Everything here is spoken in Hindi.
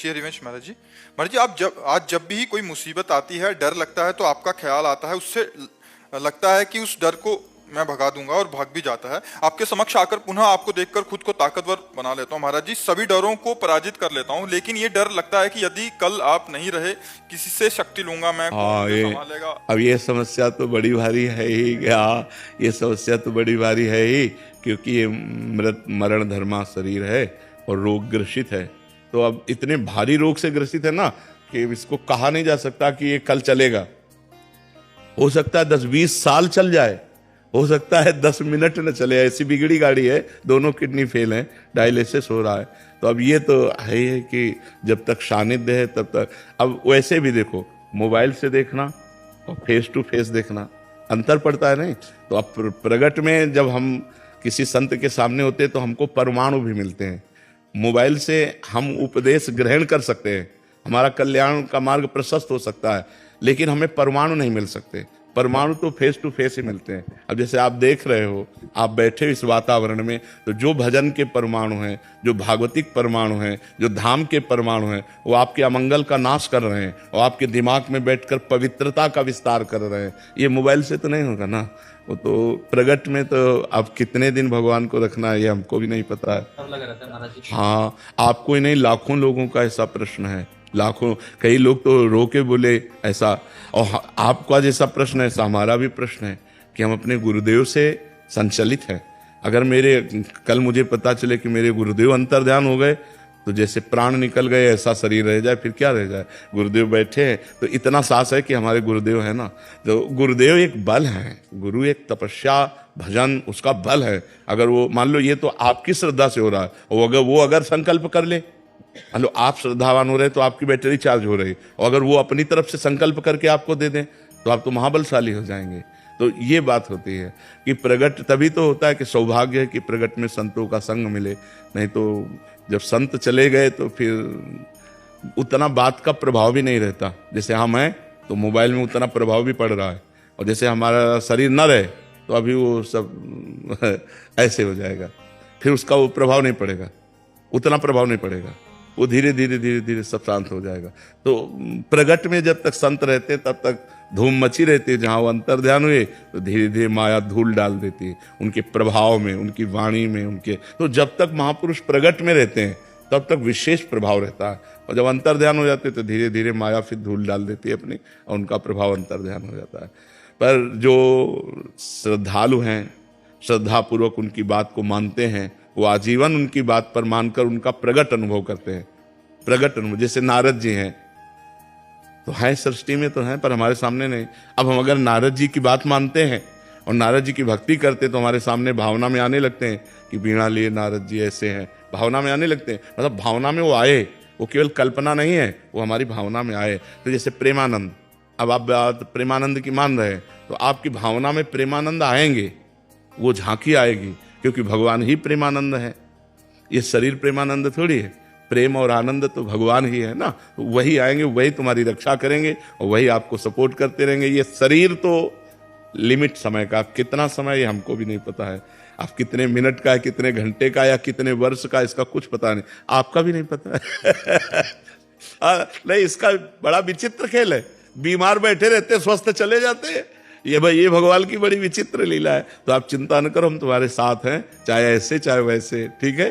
श्री हरिवंश महाराज जी। महाराज जी, आप जब भी कोई मुसीबत आती है, डर लगता है, तो आपका ख्याल आता है, उससे लगता है कि उस डर को मैं भगा दूंगा, और भाग भी जाता है। आपके समक्ष आकर पुनः आपको देखकर खुद को ताकतवर बना लेता हूँ महाराज जी, सभी डरों को पराजित कर लेता हूँ। लेकिन ये डर लगता है कि यदि कल आप नहीं रहे, किसी से शक्ति लूंगा मैं, कौन हाँ, मुझे ये संभालेगा। अब ये समस्या तो बड़ी भारी है ही क्या। ये समस्या तो बड़ी भारी है ही, क्योंकि ये मृत मरण धर्मा शरीर है और रोग ग्रसित है। तो अब इतने भारी रोग से ग्रसित है ना कि इसको कहा नहीं जा सकता कि ये कल चलेगा। हो सकता है 10-20 साल चल जाए, हो सकता है 10 मिनट न चले। ऐसी बिगड़ी गाड़ी है, दोनों किडनी फेल है, डायलिसिस हो रहा है। तो अब ये तो है ही है कि जब तक सानिध्य है तब तक। अब वैसे भी देखो, मोबाइल से देखना और फेस टू फेस देखना अंतर पड़ता है नहीं। तो अब प्रगट में जब हम किसी संत के सामने होते हैं तो हमको परमाणु भी मिलते हैं। मोबाइल से हम उपदेश ग्रहण कर सकते हैं, हमारा कल्याण का मार्ग प्रशस्त हो सकता है, लेकिन हमें परमाणु नहीं मिल सकते। परमाणु तो फेस टू फेस ही मिलते हैं। अब जैसे आप देख रहे हो, आप बैठे इस वातावरण में, तो जो भजन के परमाणु हैं, जो भागवतिक परमाणु हैं, जो धाम के परमाणु हैं, वो आपके अमंगल का नाश कर रहे हैं और आपके दिमाग में बैठकर पवित्रता का विस्तार कर रहे हैं। ये मोबाइल से तो नहीं होगा ना। वो तो प्रगट में तो अब कितने दिन भगवान को रखना है ये हमको भी नहीं पता है। हाँ, आपको ही नहीं, लाखों लोगों का ऐसा प्रश्न है। लाखों, कई लोग तो रो के बोले ऐसा। और आपका जैसा प्रश्न है, ऐसा हमारा भी प्रश्न है कि हम अपने गुरुदेव से संचलित हैं। अगर कल मुझे पता चले कि मेरे गुरुदेव अंतर्ध्यान हो गए, तो जैसे प्राण निकल गए ऐसा शरीर रह जाए, फिर क्या रह जाए। गुरुदेव बैठे हैं तो इतना साहस है कि हमारे गुरुदेव है ना। तो गुरुदेव एक बल है, गुरु एक तपस्या भजन उसका बल है। अगर वो मान लो, ये तो आपकी श्रद्धा से हो रहा है, और वो अगर संकल्प कर ले, मान लो आप श्रद्धावान हो रहे तो आपकी बैटरी चार्ज हो रही, और अगर वो अपनी तरफ से संकल्प करके आपको दे दें तो आप तो महाबलशाली हो जाएंगे। तो ये बात होती है कि प्रगट तभी तो होता है कि सौभाग्य है कि प्रगट में संतों का संग मिले। नहीं तो जब संत चले गए तो फिर उतना बात का प्रभाव भी नहीं रहता। जैसे हम हैं तो मोबाइल में उतना प्रभाव भी पड़ रहा है, और जैसे हमारा शरीर न रहे तो अभी वो सब ऐसे हो जाएगा, फिर उसका वो प्रभाव नहीं पड़ेगा, उतना प्रभाव नहीं पड़ेगा। वो धीरे धीरे धीरे धीरे सब शांत हो जाएगा। तो प्रगट में जब तक संत रहते तब तक धूम मची रहती है। जहाँ वो अंतर्ध्यान हुए तो धीरे धीरे माया धूल डाल देती है उनके प्रभाव में, उनकी वाणी में, उनके। तो जब तक महापुरुष प्रगट में रहते हैं तब तक विशेष प्रभाव रहता है, और जब अंतर्ध्यान हो जाते हैं तो धीरे धीरे माया फिर धूल डाल देती है अपनी, और उनका प्रभाव अंतर्ध्यान हो जाता है। पर जो श्रद्धालु हैं, श्रद्धापूर्वक उनकी बात को मानते हैं, वो आजीवन उनकी बात पर मानकर उनका प्रगट अनुभव करते हैं। प्रगट अनुभव, जैसे नारद जी हैं, तो है सृष्टि में तो हैं पर हमारे सामने नहीं। अब हम अगर नारद जी की बात मानते हैं और नारद जी की भक्ति करते तो हमारे सामने भावना में आने लगते हैं कि बीणा लिए नारद जी ऐसे हैं, भावना में आने लगते हैं। मतलब भावना में वो आए, वो केवल कल्पना नहीं है, वो हमारी भावना में आए। तो जैसे प्रेमानंद, अब आप बात प्रेमानंद की मान रहे हैं तो आपकी भावना में प्रेमानंद आएंगे, वो झांकी आएगी, क्योंकि भगवान ही प्रेमानंद है। ये शरीर प्रेमानंद थोड़ी है, प्रेम और आनंद तो भगवान ही है ना। तो वही आएंगे, वही तुम्हारी रक्षा करेंगे और वही आपको सपोर्ट करते रहेंगे। ये शरीर तो लिमिट समय का, कितना समय ये हमको भी नहीं पता है। आप कितने मिनट का है, कितने घंटे का या कितने वर्ष का, इसका कुछ पता नहीं, आपका भी नहीं पता है। नहीं, इसका बड़ा विचित्र खेल है। बीमार बैठे रहते, स्वस्थ चले जाते हैं। ये भाई, ये भगवान की बड़ी विचित्र लीला है। तो आप चिंता न करो, हम तुम्हारे साथ हैं, चाहे ऐसे चाहे वैसे, ठीक है।